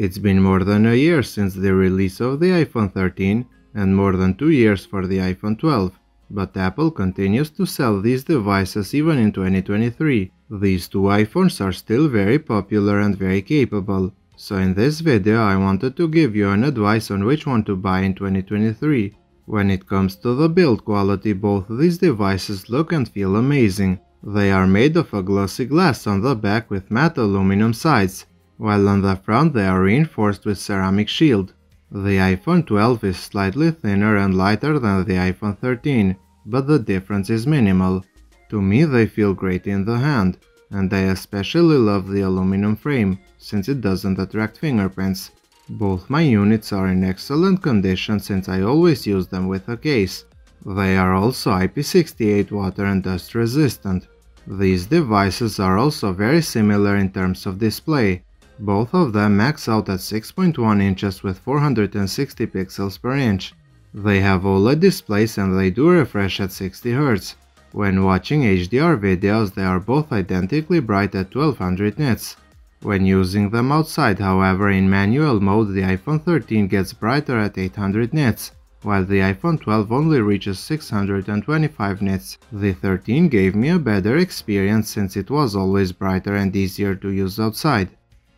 It's been more than a year since the release of the iPhone 13 and more than 2 years for the iPhone 12, but Apple continues to sell these devices even in 2023. These two iPhones are still very popular and very capable, so in this video I wanted to give you an advice on which one to buy in 2023. When it comes to the build quality, both these devices look and feel amazing. They are made of a glossy glass on the back with matte aluminum sides, while on the front they are reinforced with ceramic shield. The iPhone 12 is slightly thinner and lighter than the iPhone 13, but the difference is minimal. To me they feel great in the hand, and I especially love the aluminum frame, since it doesn't attract fingerprints. Both my units are in excellent condition since I always use them with a case. They are also IP68 water and dust resistant. These devices are also very similar in terms of display. Both of them max out at 6.1 inches with 460 pixels per inch. They have OLED displays and they do refresh at 60 Hz. When watching HDR videos, they are both identically bright at 1200 nits. When using them outside, however, in manual mode, the iPhone 13 gets brighter at 800 nits, while the iPhone 12 only reaches 625 nits. The 13 gave me a better experience since it was always brighter and easier to use outside.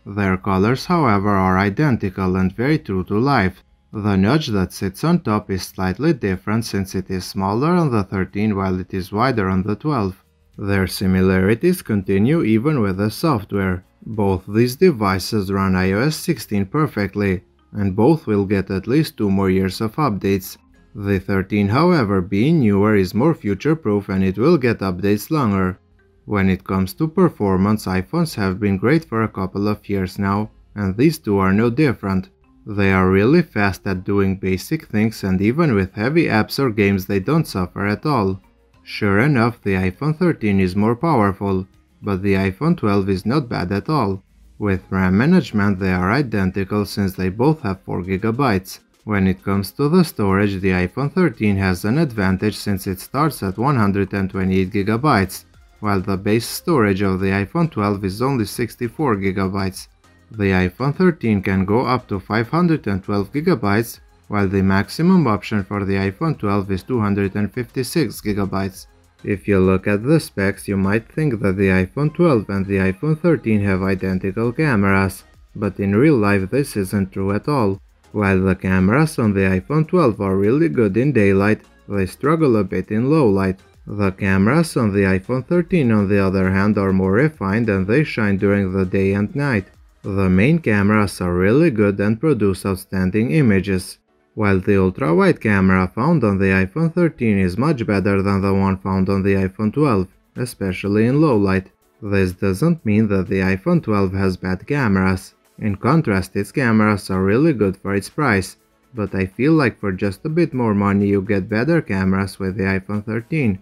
Their colors, however, are identical and very true to life. The notch that sits on top is slightly different since it is smaller on the 13 while it is wider on the 12. Their similarities continue even with the software. Both these devices run iOS 16 perfectly, and both will get at least 2 more years of updates. The 13, however, being newer, is more future-proof and it will get updates longer. When it comes to performance, iPhones have been great for a couple of years now, and these two are no different. They are really fast at doing basic things, and even with heavy apps or games they don't suffer at all. Sure enough, the iPhone 13 is more powerful, but the iPhone 12 is not bad at all. With RAM management they are identical since they both have 4GB. When it comes to the storage, the iPhone 13 has an advantage since it starts at 128GB, while the base storage of the iPhone 12 is only 64GB. The iPhone 13 can go up to 512GB, while the maximum option for the iPhone 12 is 256GB. If you look at the specs, you might think that the iPhone 12 and the iPhone 13 have identical cameras, but in real life this isn't true at all. While the cameras on the iPhone 12 are really good in daylight, they struggle a bit in low light. The cameras on the iPhone 13 on the other hand are more refined and they shine during the day and night. The main cameras are really good and produce outstanding images, while the ultra-wide camera found on the iPhone 13 is much better than the one found on the iPhone 12, especially in low light. This doesn't mean that the iPhone 12 has bad cameras. In contrast, its cameras are really good for its price, but I feel like for just a bit more money you get better cameras with the iPhone 13.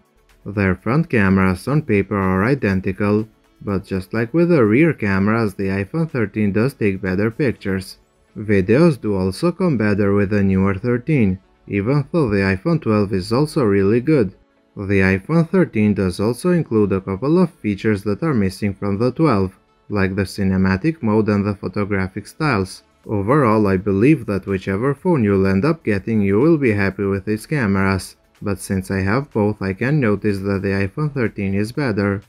Their front cameras on paper are identical, but just like with the rear cameras, the iPhone 13 does take better pictures. Videos do also come better with the newer 13, even though the iPhone 12 is also really good. The iPhone 13 does also include a couple of features that are missing from the 12, like the cinematic mode and the photographic styles. Overall, I believe that whichever phone you'll end up getting, you will be happy with its cameras, but since I have both, I can notice that the iPhone 13 is better.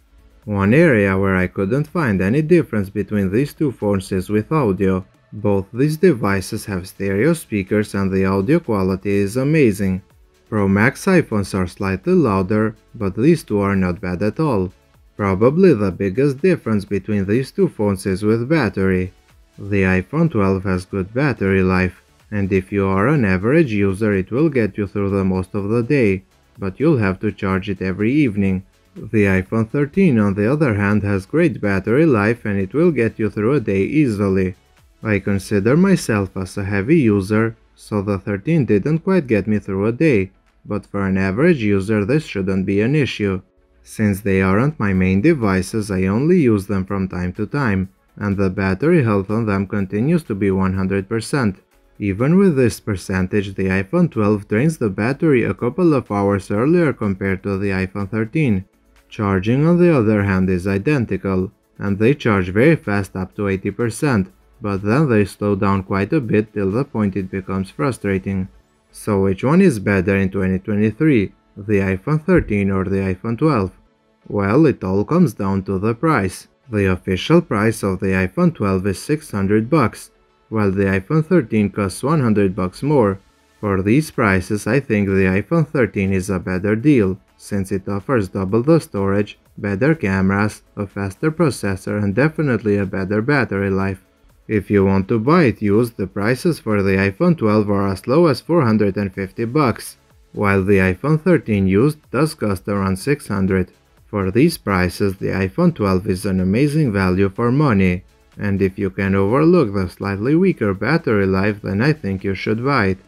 One area where I couldn't find any difference between these two phones is with audio. Both these devices have stereo speakers and the audio quality is amazing. Pro Max iPhones are slightly louder, but these two are not bad at all. Probably the biggest difference between these two phones is with battery. The iPhone 12 has good battery life, and if you are an average user it will get you through the most of the day, but you'll have to charge it every evening. The iPhone 13 on the other hand has great battery life and it will get you through a day easily. I consider myself as a heavy user, so the 13 didn't quite get me through a day, but for an average user this shouldn't be an issue. Since they aren't my main devices, I only use them from time to time, and the battery health on them continues to be 100%. Even with this percentage, the iPhone 12 drains the battery a couple of hours earlier compared to the iPhone 13. Charging on the other hand is identical, and they charge very fast up to 80%, but then they slow down quite a bit till the point it becomes frustrating. So which one is better in 2023, the iPhone 13 or the iPhone 12? Well, it all comes down to the price. The official price of the iPhone 12 is $600, while the iPhone 13 costs $100 more. For these prices, I think the iPhone 13 is a better deal, since it offers double the storage, better cameras, a faster processor, and definitely a better battery life. If you want to buy it used, the prices for the iPhone 12 are as low as $450, while the iPhone 13 used does cost around $600. For these prices, the iPhone 12 is an amazing value for money, and if you can overlook the slightly weaker battery life, then I think you should buy it.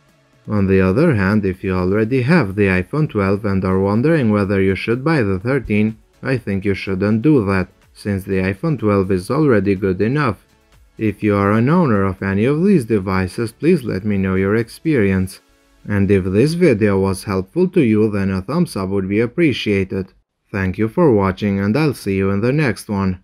On the other hand, if you already have the iPhone 12 and are wondering whether you should buy the 13, I think you shouldn't do that, since the iPhone 12 is already good enough. If you are an owner of any of these devices, please let me know your experience. And if this video was helpful to you, then a thumbs up would be appreciated. Thank you for watching, and I'll see you in the next one.